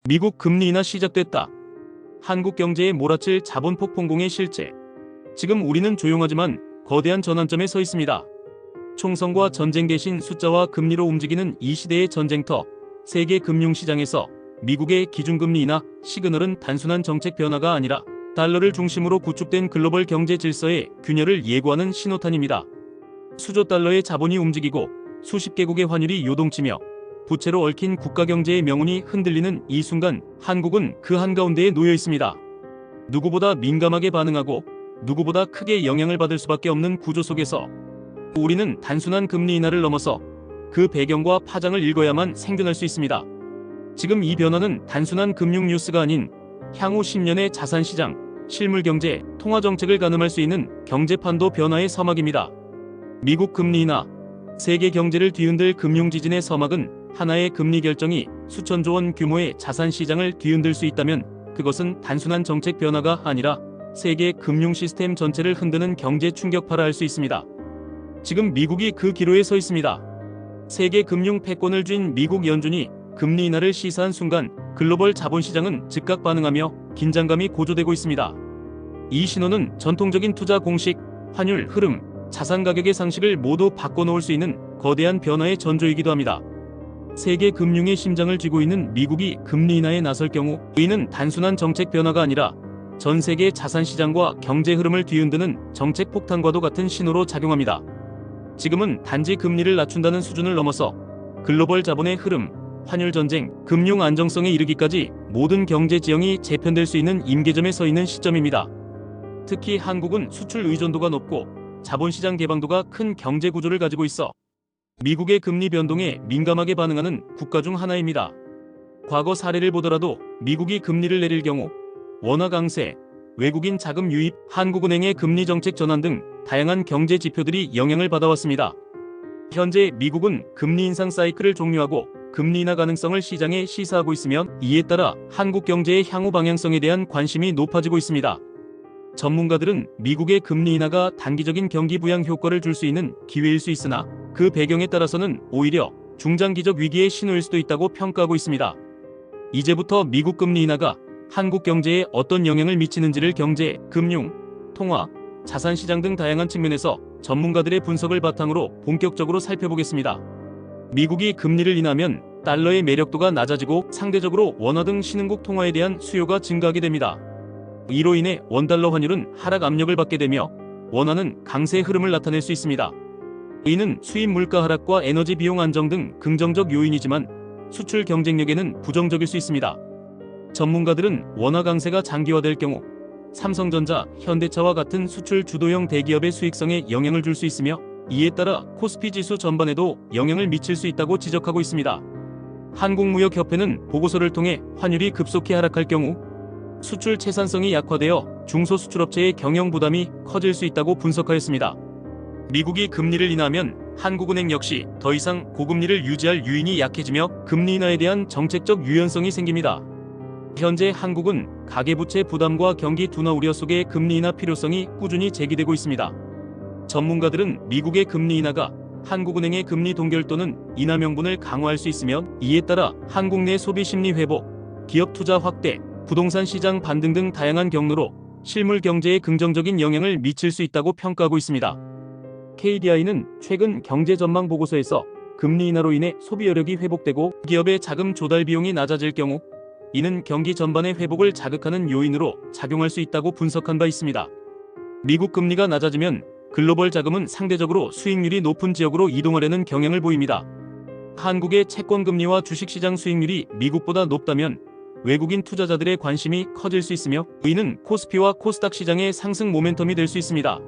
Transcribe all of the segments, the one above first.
미국 금리 인하 시작됐다. 한국 경제에 몰아칠 자본 폭풍공의 실제. 지금 우리는 조용하지만 거대한 전환점에 서 있습니다. 총선과 전쟁 대신 숫자와 금리로 움직이는 이 시대의 전쟁터, 세계 금융시장에서 미국의 기준금리 인하 시그널은 단순한 정책 변화가 아니라 달러를 중심으로 구축된 글로벌 경제 질서의 균열을 예고하는 신호탄입니다. 수조 달러의 자본이 움직이고 수십 개국의 환율이 요동치며 부채로 얽힌 국가 경제의 명운이 흔들리는 이 순간 한국은 그 한가운데에 놓여 있습니다. 누구보다 민감하게 반응하고 누구보다 크게 영향을 받을 수밖에 없는 구조 속에서 우리는 단순한 금리 인하를 넘어서 그 배경과 파장을 읽어야만 생존할 수 있습니다. 지금 이 변화는 단순한 금융 뉴스가 아닌 향후 10년의 자산시장, 실물경제, 통화정책을 가늠할 수 있는 경제판도 변화의 서막입니다. 미국 금리 인하, 세계 경제를 뒤흔들 금융지진의 서막은 하나의 금리 결정이 수천조 원 규모의 자산시장을 뒤흔들 수 있다면 그것은 단순한 정책 변화가 아니라 세계 금융 시스템 전체를 흔드는 경제 충격파라 할 수 있습니다. 지금 미국이 그 기로에 서 있습니다. 세계 금융 패권을 쥔 미국 연준이 금리 인하를 시사한 순간 글로벌 자본시장은 즉각 반응하며 긴장감이 고조되고 있습니다. 이 신호는 전통적인 투자 공식, 환율 흐름, 자산 가격의 상식을 모두 바꿔놓을 수 있는 거대한 변화의 전조이기도 합니다. 세계 금융의 심장을 쥐고 있는 미국이 금리 인하에 나설 경우 이는 단순한 정책 변화가 아니라 전 세계 자산시장과 경제 흐름을 뒤흔드는 정책 폭탄과도 같은 신호로 작용합니다. 지금은 단지 금리를 낮춘다는 수준을 넘어서 글로벌 자본의 흐름, 환율 전쟁, 금융 안정성에 이르기까지 모든 경제 지형이 재편될 수 있는 임계점에 서 있는 시점입니다. 특히 한국은 수출 의존도가 높고 자본시장 개방도가 큰 경제 구조를 가지고 있어 미국의 금리 변동에 민감하게 반응하는 국가 중 하나입니다. 과거 사례를 보더라도 미국이 금리를 내릴 경우 원화 강세, 외국인 자금 유입, 한국은행의 금리 정책 전환 등 다양한 경제 지표들이 영향을 받아왔습니다. 현재 미국은 금리 인상 사이클을 종료하고 금리 인하 가능성을 시장에 시사하고 있으며 이에 따라 한국 경제의 향후 방향성에 대한 관심이 높아지고 있습니다. 전문가들은 미국의 금리 인하가 단기적인 경기 부양 효과를 줄 수 있는 기회일 수 있으나 그 배경에 따라서는 오히려 중장기적 위기의 신호일 수도 있다고 평가하고 있습니다. 이제부터 미국 금리 인하가 한국 경제에 어떤 영향을 미치는지를 경제, 금융, 통화, 자산시장 등 다양한 측면에서 전문가들의 분석을 바탕으로 본격적으로 살펴보겠습니다. 미국이 금리를 인하면 달러의 매력도가 낮아지고 상대적으로 원화 등 신흥국 통화에 대한 수요가 증가하게 됩니다. 이로 인해 원달러 환율은 하락 압력을 받게 되며 원화는 강세 흐름을 나타낼 수 있습니다. 이는 수입 물가 하락과 에너지 비용 안정 등 긍정적 요인이지만 수출 경쟁력에는 부정적일 수 있습니다. 전문가들은 원화 강세가 장기화될 경우 삼성전자, 현대차와 같은 수출 주도형 대기업의 수익성에 영향을 줄 수 있으며 이에 따라 코스피 지수 전반에도 영향을 미칠 수 있다고 지적하고 있습니다. 한국무역협회는 보고서를 통해 환율이 급속히 하락할 경우 수출 채산성이 약화되어 중소수출업체의 경영 부담이 커질 수 있다고 분석하였습니다. 미국이 금리를 인하하면 한국은행 역시 더 이상 고금리를 유지할 유인이 약해지며 금리 인하에 대한 정책적 유연성이 생깁니다. 현재 한국은 가계부채 부담과 경기 둔화 우려 속에 금리 인하 필요성이 꾸준히 제기되고 있습니다. 전문가들은 미국의 금리 인하가 한국은행의 금리 동결 또는 인하 명분을 강화할 수 있으며 이에 따라 한국 내 소비 심리 회복, 기업 투자 확대, 부동산 시장 반등 등 다양한 경로로 실물 경제에 긍정적인 영향을 미칠 수 있다고 평가하고 있습니다. KDI는 최근 경제 전망 보고서에서 금리 인하로 인해 소비 여력이 회복되고 기업의 자금 조달 비용이 낮아질 경우 이는 경기 전반의 회복을 자극하는 요인으로 작용할 수 있다고 분석한 바 있습니다. 미국 금리가 낮아지면 글로벌 자금은 상대적으로 수익률이 높은 지역으로 이동하려는 경향을 보입니다. 한국의 채권 금리와 주식시장 수익률이 미국보다 높다면 외국인 투자자들의 관심이 커질 수 있으며 이는 코스피와 코스닥 시장의 상승 모멘텀이 될 수 있습니다.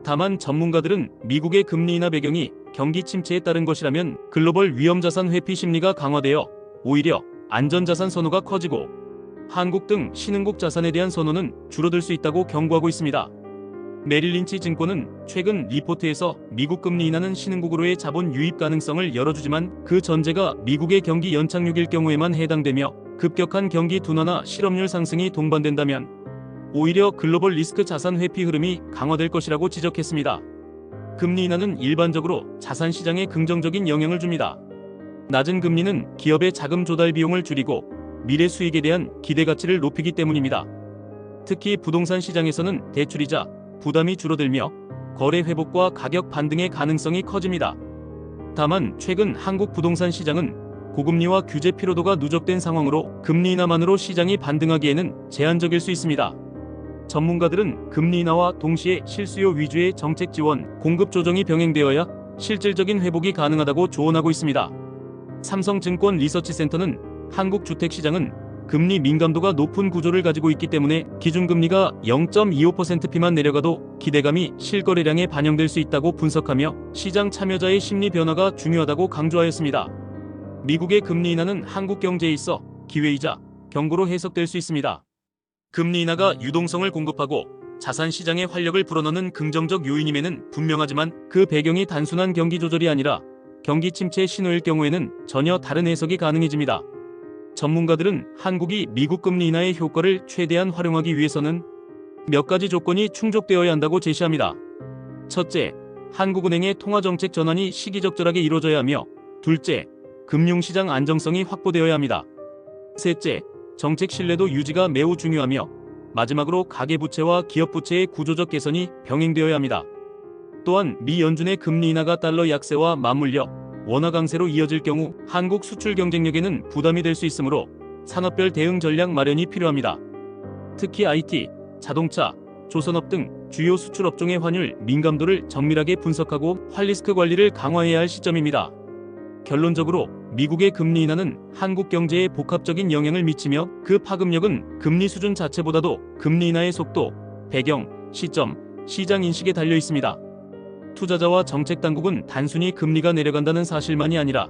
다만 전문가들은 미국의 금리 인하 배경이 경기 침체에 따른 것이라면 글로벌 위험자산 회피 심리가 강화되어 오히려 안전자산 선호가 커지고 한국 등 신흥국 자산에 대한 선호는 줄어들 수 있다고 경고하고 있습니다. 메릴린치 증권은 최근 리포트에서 미국 금리 인하는 신흥국으로의 자본 유입 가능성을 열어주지만 그 전제가 미국의 경기 연착륙일 경우에만 해당되며 급격한 경기 둔화나 실업률 상승이 동반된다면 오히려 글로벌 리스크 자산 회피 흐름이 강화될 것이라고 지적했습니다. 금리 인하는 일반적으로 자산 시장에 긍정적인 영향을 줍니다. 낮은 금리는 기업의 자금 조달 비용을 줄이고 미래 수익에 대한 기대 가치를 높이기 때문입니다. 특히 부동산 시장에서는 대출이자 부담이 줄어들며 거래 회복과 가격 반등의 가능성이 커집니다. 다만 최근 한국 부동산 시장은 고금리와 규제 피로도가 누적된 상황으로 금리 인하만으로 시장이 반등하기에는 제한적일 수 있습니다. 전문가들은 금리 인하와 동시에 실수요 위주의 정책 지원, 공급 조정이 병행되어야 실질적인 회복이 가능하다고 조언하고 있습니다. 삼성증권 리서치센터는 한국 주택시장은 금리 민감도가 높은 구조를 가지고 있기 때문에 기준금리가 0.25%피만 내려가도 기대감이 실거래량에 반영될 수 있다고 분석하며 시장 참여자의 심리 변화가 중요하다고 강조하였습니다. 미국의 금리 인하는 한국 경제에 있어 기회이자 경고로 해석될 수 있습니다. 금리 인하가 유동성을 공급하고 자산 시장에 활력을 불어넣는 긍정적 요인임에는 분명하지만 그 배경이 단순한 경기 조절이 아니라 경기 침체 신호일 경우에는 전혀 다른 해석이 가능해집니다. 전문가들은 한국이 미국 금리 인하의 효과를 최대한 활용하기 위해서는 몇 가지 조건이 충족되어야 한다고 제시합니다. 첫째, 한국은행의 통화정책 전환이 시기적절하게 이루어져야 하며, 둘째, 금융시장 안정성이 확보되어야 합니다. 셋째, 정책 신뢰도 유지가 매우 중요하며, 마지막으로 가계부채와 기업부채의 구조적 개선이 병행되어야 합니다. 또한 미 연준의 금리 인하가 달러 약세와 맞물려 원화 강세로 이어질 경우 한국 수출 경쟁력에는 부담이 될 수 있으므로 산업별 대응 전략 마련이 필요합니다. 특히 IT, 자동차, 조선업 등 주요 수출 업종의 환율 민감도를 정밀하게 분석하고 환리스크 관리를 강화해야 할 시점입니다. 결론적으로 미국의 금리 인하는 한국 경제에 복합적인 영향을 미치며 그 파급력은 금리 수준 자체보다도 금리 인하의 속도, 배경, 시점, 시장 인식에 달려 있습니다. 투자자와 정책 당국은 단순히 금리가 내려간다는 사실만이 아니라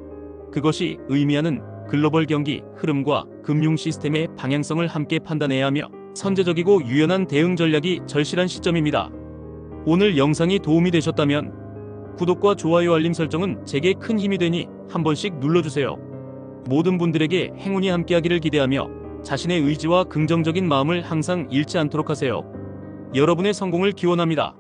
그것이 의미하는 글로벌 경기 흐름과 금융 시스템의 방향성을 함께 판단해야 하며 선제적이고 유연한 대응 전략이 절실한 시점입니다. 오늘 영상이 도움이 되셨다면 구독과 좋아요 알림 설정은 제게 큰 힘이 되니 한 번씩 눌러주세요. 모든 분들에게 행운이 함께하기를 기대하며 자신의 의지와 긍정적인 마음을 항상 잃지 않도록 하세요. 여러분의 성공을 기원합니다.